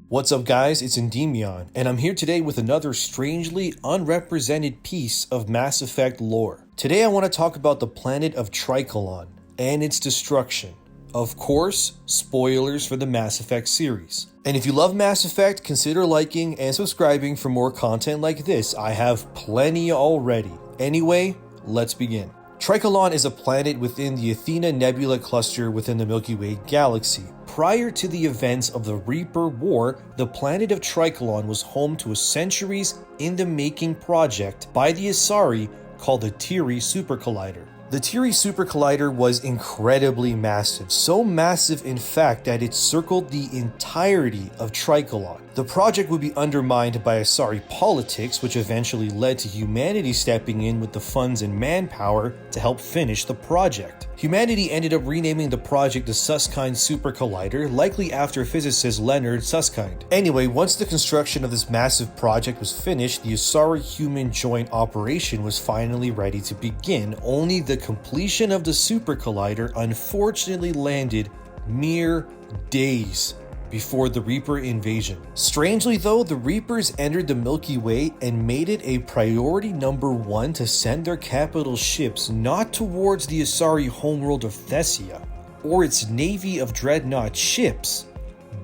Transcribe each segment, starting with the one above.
What's up guys, it's Endymion, and I'm here today with another strangely unrepresented piece of Mass Effect lore. Today I want to talk about the planet of Trikalon and its destruction. Of course, spoilers for the Mass Effect series. And if you love Mass Effect, consider liking and subscribing for more content like this. I have plenty already. Anyway, let's begin. Trikalon is a planet within the Athena Nebula cluster within the Milky Way galaxy. Prior to the events of the Reaper War, the planet of Trikalon was home to a centuries-in-the-making project by the Asari called the TIRII Super Collider. The TIRII Super Collider was incredibly massive, so massive in fact that it circled the entirety of Trikalon. The project would be undermined by Asari politics, which eventually led to humanity stepping in with the funds and manpower to help finish the project. Humanity ended up renaming the project the Susskind Super Collider, likely after physicist Leonard Susskind. Anyway, once the construction of this massive project was finished, the Asari-human joint operation was finally ready to begin, only the completion of the Super Collider unfortunately landed mere days before the Reaper invasion. Strangely though, the Reapers entered the Milky Way and made it a priority number one to send their capital ships not towards the Asari homeworld of Thessia or its navy of dreadnought ships,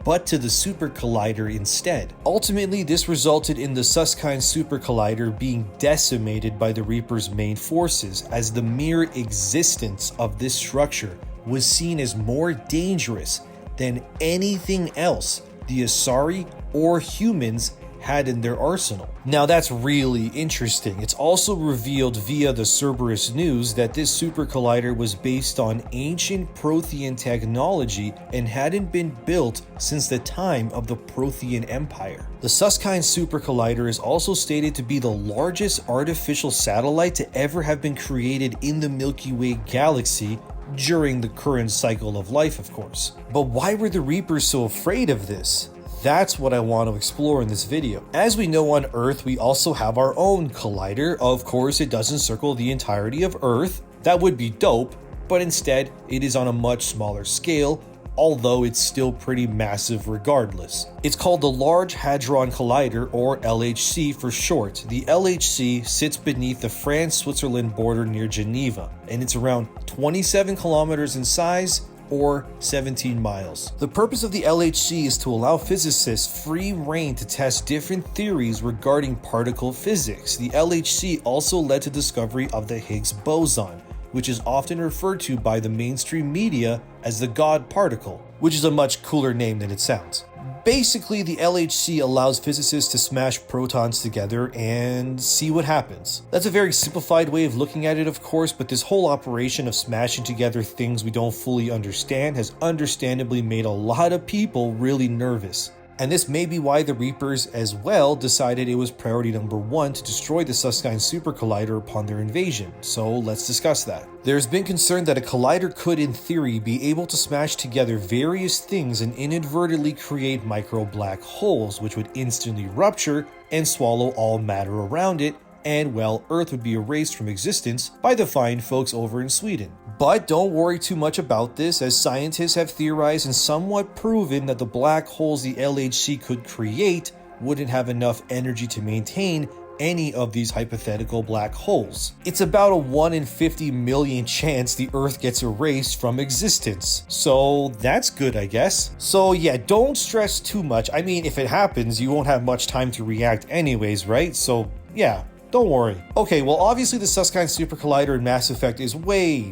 but to the Super Collider instead. Ultimately, this resulted in the Susskind Super Collider being decimated by the Reaper's main forces, as the mere existence of this structure was seen as more dangerous than anything else the Asari or humans had in their arsenal. Now that's really interesting. It's also revealed via the Cerberus news that this Super Collider was based on ancient Prothean technology and hadn't been built since the time of the Prothean Empire. The Susskind Super Collider is also stated to be the largest artificial satellite to ever have been created in the Milky Way galaxy, during the current cycle of life, of course. But why were the Reapers so afraid of this? That's what I want to explore in this video. As we know, on Earth, we also have our own collider. Of course, it doesn't circle the entirety of Earth. That would be dope, but instead, it is on a much smaller scale, although it's still pretty massive regardless. It's called the Large Hadron Collider, or LHC for short. The LHC sits beneath the France-Switzerland border near Geneva, and it's around 27 kilometers in size, or 17 miles. The purpose of the LHC is to allow physicists free rein to test different theories regarding particle physics. The LHC also led to the discovery of the Higgs boson, which is often referred to by the mainstream media as the God particle, which is a much cooler name than it sounds. Basically, the LHC allows physicists to smash protons together and see what happens. That's a very simplified way of looking at it, of course, but this whole operation of smashing together things we don't fully understand has understandably made a lot of people really nervous. And this may be why the Reapers as well decided it was priority number one to destroy the Susskind Super Collider upon their invasion. So let's discuss that. There's been concern that a collider could, in theory, be able to smash together various things and inadvertently create micro black holes, which would instantly rupture and swallow all matter around it, and well, Earth would be erased from existence by the fine folks over in Sweden. But don't worry too much about this, as scientists have theorized and somewhat proven that the black holes the LHC could create wouldn't have enough energy to maintain any of these hypothetical black holes. It's about a 1 in 50 million chance the Earth gets erased from existence. So that's good, I guess. So yeah, don't stress too much. I mean, if it happens, you won't have much time to react anyways, right? So yeah. Don't worry. Okay, well obviously the Susskind Super Collider in Mass Effect is way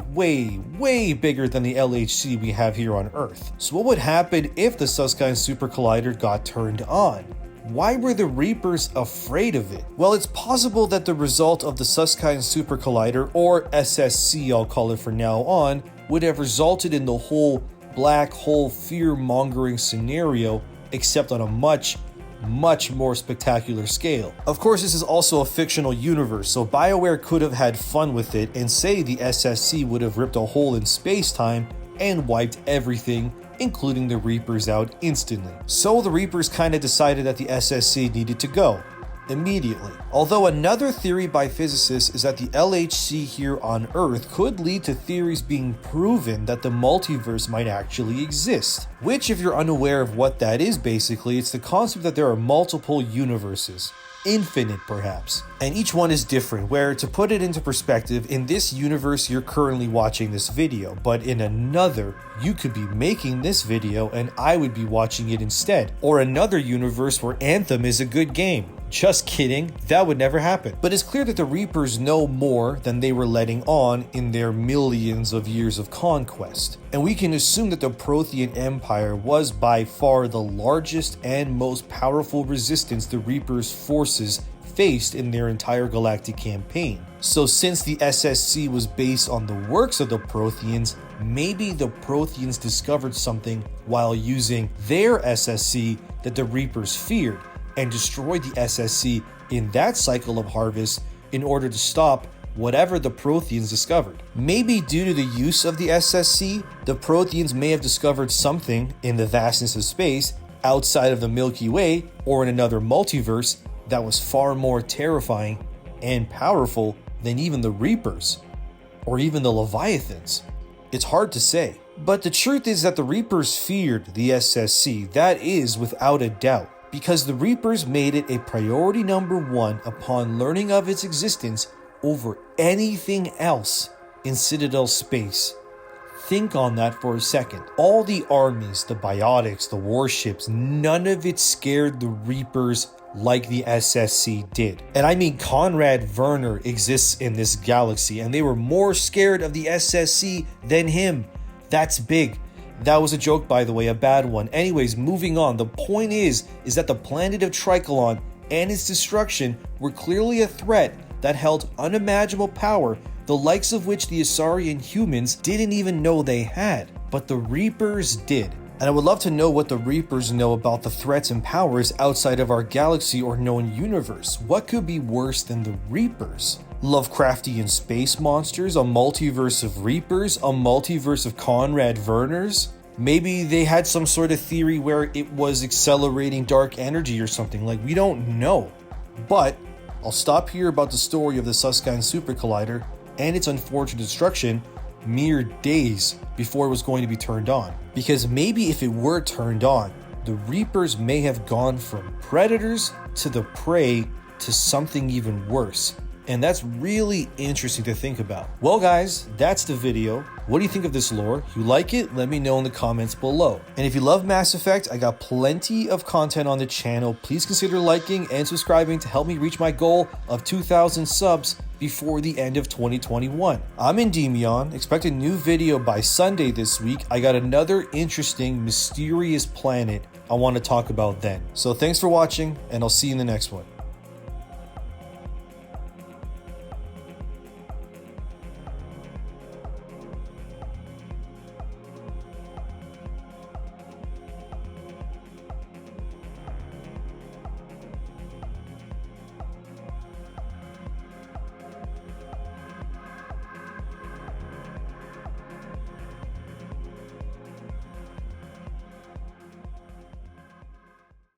bigger than the LHC we have here on Earth. So what would happen if the Susskind Super Collider got turned on? Why were the Reapers afraid of it? Well, it's possible that the result of the Susskind Super Collider, or SSC I'll call it for now on, would have resulted in the whole black hole fear-mongering scenario, except on a much more spectacular scale. Of course, this is also a fictional universe, so BioWare could have had fun with it and say the SSC would have ripped a hole in space-time and wiped everything, including the Reapers, out instantly. So the Reapers kinda decided that the SSC needed to go. immediately. Although another theory by physicists is that the LHC here on Earth could lead to theories being proven that the multiverse might actually exist. Which, if you're unaware of what that is, basically, it's the concept that there are multiple universes. Infinite, perhaps. And each one is different, where, to put it into perspective, in this universe you're currently watching this video, but in another, you could be making this video and I would be watching it instead. Or another universe where Anthem is a good game. Just kidding, that would never happen. But it's clear that the Reapers know more than they were letting on in their millions of years of conquest. And we can assume that the Prothean Empire was by far the largest and most powerful resistance the Reapers' forces faced in their entire galactic campaign. So since the SSC was based on the works of the Protheans, maybe the Protheans discovered something while using their SSC that the Reapers feared, and destroyed the SSC in that cycle of harvest in order to stop whatever the Protheans discovered. Maybe due to the use of the SSC, the Protheans may have discovered something in the vastness of space outside of the Milky Way or in another multiverse that was far more terrifying and powerful than even the Reapers or even the Leviathans. It's hard to say. But the truth is that the Reapers feared the SSC, that is without a doubt, because the Reapers made it a priority number one upon learning of its existence over anything else in Citadel space. Think on that for a second. All the armies, the biotics, the warships, none of it scared the Reapers like the SSC did. And I mean, Conrad Werner exists in this galaxy, and they were more scared of the SSC than him. That's big. That was a joke, by the way, a bad one. Anyways, moving on. The point is that the planet of Trikalon and its destruction were clearly a threat that held unimaginable power, the likes of which the Asarian humans didn't even know they had. But the Reapers did. And I would love to know what the Reapers know about the threats and powers outside of our galaxy or known universe. What could be worse than the Reapers? Lovecraftian space monsters, a multiverse of Reapers, a multiverse of Conrad Werners? Maybe they had some sort of theory where it was accelerating dark energy or something, like, we don't know. But I'll stop here about the story of the Susskind Super Collider and its unfortunate destruction mere days before it was going to be turned on. Because maybe if it were turned on, the Reapers may have gone from predators to the prey to something even worse. And that's really interesting to think about. Well guys, that's the video. What do you think of this lore? You like it? Let me know in the comments below. And if you love Mass Effect, I got plenty of content on the channel. Please consider liking and subscribing to help me reach my goal of 2,000 subs before the end of 2021. I'm Endymion. Expect a new video by Sunday this week. I got another interesting, mysterious planet I want to talk about then. So thanks for watching, and I'll see you in the next one.